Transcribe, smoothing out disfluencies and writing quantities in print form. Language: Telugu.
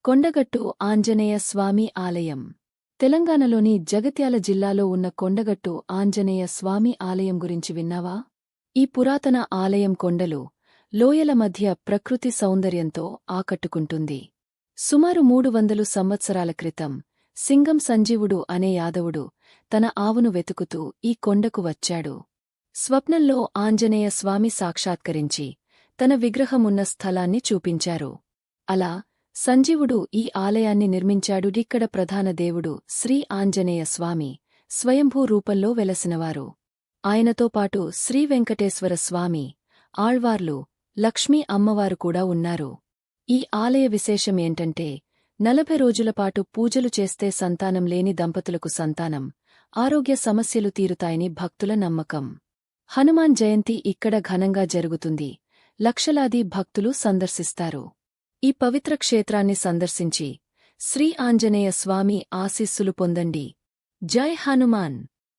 కొండగట్టు ఆంజనేయ స్వామి ఆలయం తెలంగాణలోని జగిత్యాల జిల్లాలో ఉన్న కొండగట్టు ఆంజనేయ స్వామి ఆలయం గురించి విన్నావా? ఈ పురాతన ఆలయం కొండలు, లోయల మధ్య ప్రకృతి సౌందర్యంతో ఆకట్టుకుంటుంది. సుమారు 300 సంవత్సరాల క్రితం సింగం సంజీవుడు అనే యాదవుడు తన ఆవును వెతుకుతూ ఈ కొండకు వచ్చాడు. స్వప్నంలో ఆంజనేయ స్వామి సాక్షాత్కరించి తన విగ్రహమున్న స్థలాన్ని చూపించారు. అలా సంజీవుడు ఈ ఆలయాన్ని నిర్మించాడు. ఇక్కడ ప్రధాన దేవుడు శ్రీ ఆంజనేయ స్వామి స్వయంభూ రూపంలో వెలసినవారు. ఆయనతో పాటు శ్రీ వెంకటేశ్వర స్వామి, ఆళ్వార్లు, లక్ష్మీ అమ్మవారు కూడా ఉన్నారు. ఈ ఆలయ విశేషమేంటంటే 40 రోజులపాటు పూజలు చేస్తే సంతానం లేని దంపతులకు సంతానం, ఆరోగ్య సమస్యలు తీరుతాయని భక్తుల నమ్మకం. హనుమాన్ జయంతి ఇక్కడ ఘనంగా జరుగుతుంది. లక్షలాది భక్తులు సందర్శిస్తారు. ఈ పవిత్ర క్షేత్రాన్ని సందర్శించి శ్రీ ఆంజనేయ స్వామి ఆశీస్సులు పొందండి. జై హనుమాన్.